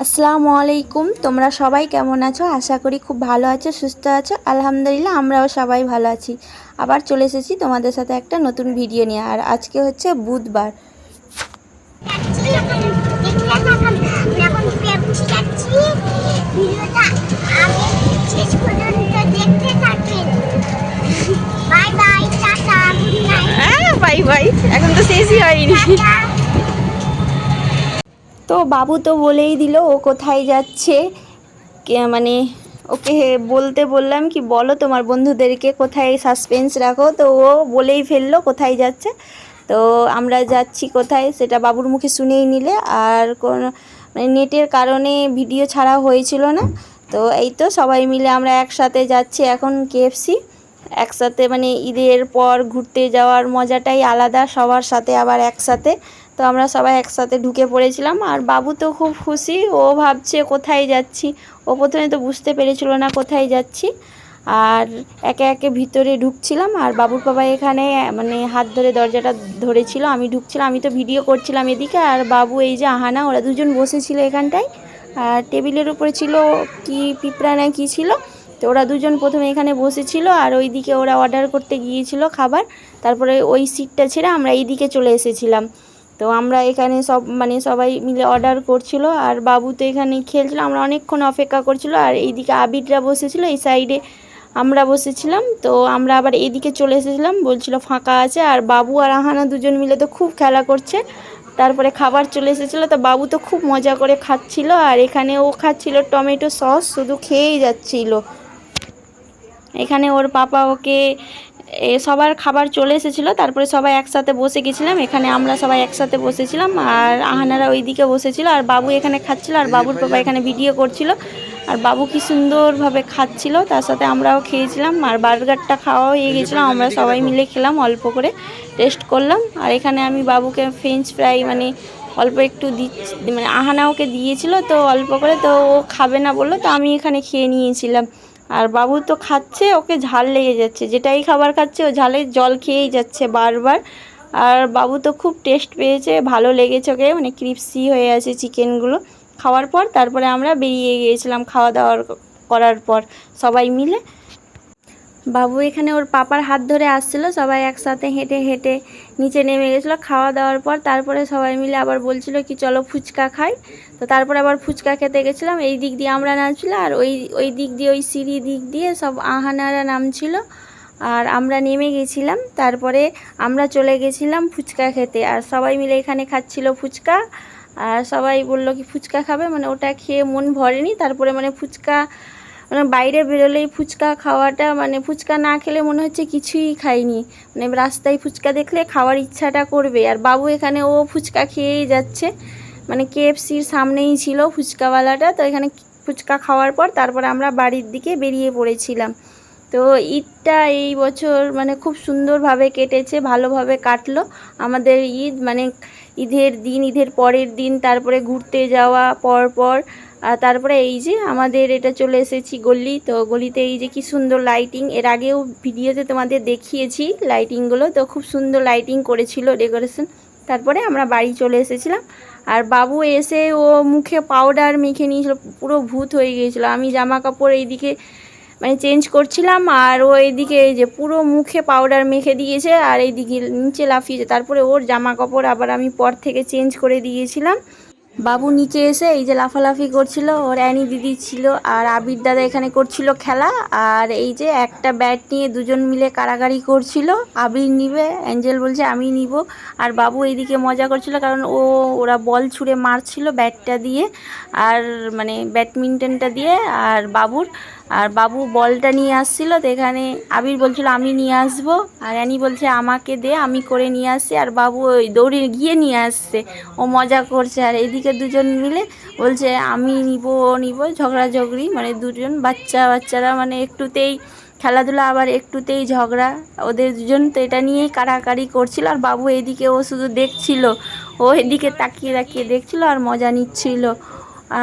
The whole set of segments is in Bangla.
আসসালামু আলাইকুম। তোমরা সবাই কেমন আছো? আশা করি খুব ভালো আছো, সুস্থ আছো। আলহামদুলিল্লাহ আমরাও সবাই ভালো আছি। আবার চলে এসেছি তোমাদের সাথে একটা নতুন ভিডিও নিয়ে। আর আজকে হচ্ছে বুধবার। বাই বাই, এখন তো শেষই হয়নি। তো বাবু তো বলেই দিল ও কোথায় যাচ্ছে। মানে ওকে বলতে বললাম কি বলো তোমার বন্ধুদেরকে, কোথায় সাসপেন্স রাখো। তো ও বলেই ফেললো কোথায় যাচ্ছে। তো আমরা যাচ্ছি কোথায় সেটা বাবুর মুখে শুনেই নিলে। আর কোন মানে নেটের কারণে ভিডিও ছাড়া হয়েছিল না। তো এই তো সবাই মিলে আমরা একসাথে যাচ্ছি এখন কেএফসি। একসাথে মানে ঈদের পর ঘুরতে যাওয়ার মজাটাই আলাদা, সবার সাথে আবার একসাথে। তো আমরা সবাই একসাথে ঢুকে পড়েছিলাম। আর বাবু তো খুব খুশি, ও ভাবছে কোথায় যাচ্ছি। ও প্রথমে তো বুঝতে পেরেছিল না কোথায় যাচ্ছি। আর একে একে ভিতরে ঢুকছিলাম। আর বাবুর বাবা এখানে মানে হাত ধরে দরজাটা ধরেছিল, আমি ঢুকছিলাম। আমি তো ভিডিও করছিলাম এদিকে, আর বাবু এই যে আহানা, ওরা দুজন বসেছিল এখানটায়। আর টেবিলের উপরে ছিল কি পিঁপড়া না কি ছিল। তো ওরা দুজন প্রথমে এখানে বসেছিল, আর ওইদিকে ওরা অর্ডার করতে গিয়েছিল খাবার। তারপরে ওই সিটটা ছেড়ে আমরা এইদিকে চলে এসেছিলাম। তো আমরা এখানে মানে সবাই মিলে অর্ডার করছিল, আর বাবু তো এখানে খেলছিল। আমরা অনেকক্ষণ অপেক্ষা করছিল। আর এইদিকে আবিররা বসেছিল এই সাইডে, আমরা বসেছিলাম। তো আমরা আবার এইদিকে চলে এসেছিলাম, বলছিল ফাঁকা আছে। আর বাবু আর আহানা দুজন মিলে তো খুব খেলা করছে। তারপরে খাবার চলে এসেছিলো, তো বাবু তো খুব মজা করে খাচ্ছিল। আর এখানে ও খাচ্ছিল টমেটো সস, শুধু খেয়েই যাচ্ছিল। এখানে ওর পাপা ওকে সবার খাবার চলে এসেছিলো, তারপরে সবাই একসাথে বসে গেছিলাম। এখানে আমরা সবাই একসাথে বসেছিলাম, আর আহানারা ওইদিকে বসেছিল, আর বাবু এখানে খাচ্ছিল, আর বাবুর পাপা এখানে ভিডিও করছিল। আর বাবু কি সুন্দরভাবে খাচ্ছিল, তার সাথে আমরাও খেয়েছিলাম। আর বার্গারটা খাওয়া হয়ে গেছিলাম, আমরা সবাই মিলে খেলাম, অল্প করে টেস্ট করলাম। আর এখানে আমি বাবুকে ফ্রেঞ্চ ফ্রাই মানে অল্প একটু দিচ্ছি, মানে আহানা ওকে দিয়েছিল তো অল্প করে, তো ও খাবে না বললো, তো আমি এখানে খেয়ে নিয়েছিলাম। আর বাবু তো খাচ্ছে, ওকে ঝাল লেগে যাচ্ছে, যেটাই খাবার খাচ্ছে ও ঝালের জল খেয়েই যাচ্ছে বারবার। আর বাবু তো খুব টেস্ট পেয়েছে, ভালো লেগেছে ওকে, মানে ক্রিপসি হয়ে আছে চিকেনগুলো খাওয়ার পর। তারপরে আমরা বেরিয়ে গিয়েছিলাম খাওয়া দাওয়ার করার পর সবাই মিলে। বাবু এখানে ওর পাপার হাত ধরে আসছিল, সবাই একসাথে হেঁটে হেঁটে নিচে নেমে গেছিলো খাওয়া দাওয়ার পর। তারপরে সবাই মিলে আবার বলছিল কি চলো ফুচকা খাই। তো তারপরে আবার ফুচকা খেতে গেছিলাম। এই দিক দিয়ে আমরা নামছিলাম, আর ওই ওই দিক দিয়ে ওই সিঁড়ি দিক দিয়ে সব আহানারা নামছিল, আর আমরা নেমে গেছিলাম। তারপরে আমরা চলে গেছিলাম ফুচকা খেতে, আর সবাই মিলে এখানে খাচ্ছিল ফুচকা। আর সবাই বললো কি ফুচকা খাবে, মানে ওটা খেয়ে মন ভরেনি। তারপরে মানে ফুচকা মানে বাইরে বেরোলেই ফুচকা খাওয়াটা, মানে ফুচকা না খেলে মনে হচ্ছে কিছুই খাইনি। মানে রাস্তায় ফুচকা দেখলে খাওয়ার ইচ্ছাটা করবে। আর বাবু এখানে ও ফুচকা খেয়েই যাচ্ছে, মানে কেএফসির সামনেই ছিল ফুচকাওয়ালাটা। তো এখানে ফুচকা খাওয়ার পর তারপর আমরা বাড়ির দিকে বেরিয়ে পড়েছিলাম। তো ঈদটা এই বছর মানে খুব সুন্দরভাবে কেটেছে, ভালোভাবে কাটলো আমাদের ঈদ। মানে ঈদের দিন, ঈদের পরের দিন, তারপরে ঘুরতে যাওয়া পর আর তারপরে এই যে আমাদের এটা চলে এসেছি গলি। তো গলিতে এই যে কি সুন্দর লাইটিং, এর আগেও ভিডিওতে তোমাদের দেখিয়েছি লাইটিংগুলো। তো খুব সুন্দর লাইটিং করেছিল, ডেকোরেশন। তারপরে আমরা বাড়ি চলে এসেছিলাম। আর বাবু এসে ও মুখে পাউডার মেখে নিয়েছিল, পুরো ভূত হয়ে গিয়েছিলো। আমি জামা কাপড় এইদিকে মানে চেঞ্জ করছিলাম, আর ও এইদিকে এই যে পুরো মুখে পাউডার মেখে দিয়েছে, আর এইদিকে নিচে লাফিয়েছে। তারপরে ওর জামা কাপড় আবার আমি পর থেকে চেঞ্জ করে দিয়েছিলাম। বাবু নিচে এসে এই যে লাফালাফি করছিল, ওর অ্যানি দিদি ছিল, আর আবির দাদা এখানে করছিল খেলা। আর এই যে একটা ব্যাট নিয়ে দুজন মিলে কাড়াকাড়ি করছিল, আবির নিবে, অ্যাঞ্জেল বলছে আমি নিব। আর বাবু এইদিকে মজা করছিল, কারণ ওরা বল ছুঁড়ে মারছিল ব্যাটটা দিয়ে, আর মানে ব্যাডমিন্টনটা দিয়ে। আর বাবু বলটা নিয়ে আসছিল। তো এখানে আবির বলছিল আমি নিয়ে আসবো, আর অ্যানি বলছে আমাকে দে, আমি করে নিয়ে আসছি। আর বাবু ওই দৌড়ে গিয়ে নিয়ে আসছে, ও মজা করছে। আর এইদিকে দুজন মিলে বলছে আমি নিব, ও নিব, ঝগড়াঝগড়ি, মানে দুজন বাচ্চারা মানে একটুতেই খেলাধুলা আবার একটুতেই ঝগড়া, ওদের দুজন তো এটা নিয়েই কাড়াকাড়ি করছিল। আর বাবু এদিকে ও শুধু দেখছিল, ও এদিকে তাকিয়ে তাকিয়ে দেখছিল আর মজা নিচ্ছিল।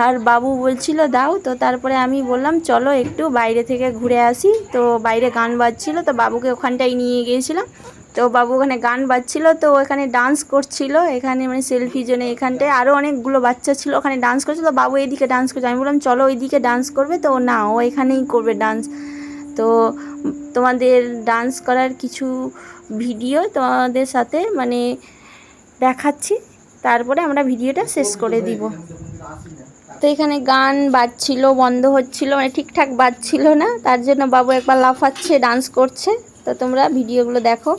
আর বাবু বলছিল দাও। তো তারপরে আমি বললাম চলো একটু বাইরে থেকে ঘুরে আসি। তো বাইরে গান বাজছিল, তো বাবুকে ওখানটায় নিয়ে গিয়েছিলাম। তো তো বাবু ওখানে গান বাজছিল, তো ওখানে ডান্স করছিল, এখানে মানে সেলফি জন্য এখানটায় আরও অনেকগুলো বাচ্চা ছিল ওখানে ডান্স করছিল। তো বাবু এইদিকে ডান্স করছে, আমি বললাম চলো ওইদিকে ডান্স করবে, তো না ও এখানেই করবে ডান্স। তো তোমাদের ডান্স করার কিছু ভিডিও তোমাদের সাথে মানে দেখাচ্ছি, তারপরে আমরা ভিডিওটা শেষ করে দিব। তো এখানে গান বাজছিল, বন্ধ হচ্ছিল, মানে ঠিকঠাক বাজছিল না, তার জন্য বাবু একবার লাফাচ্ছে, ডান্স করছে। তো তোমরা ভিডিওগুলো দেখো।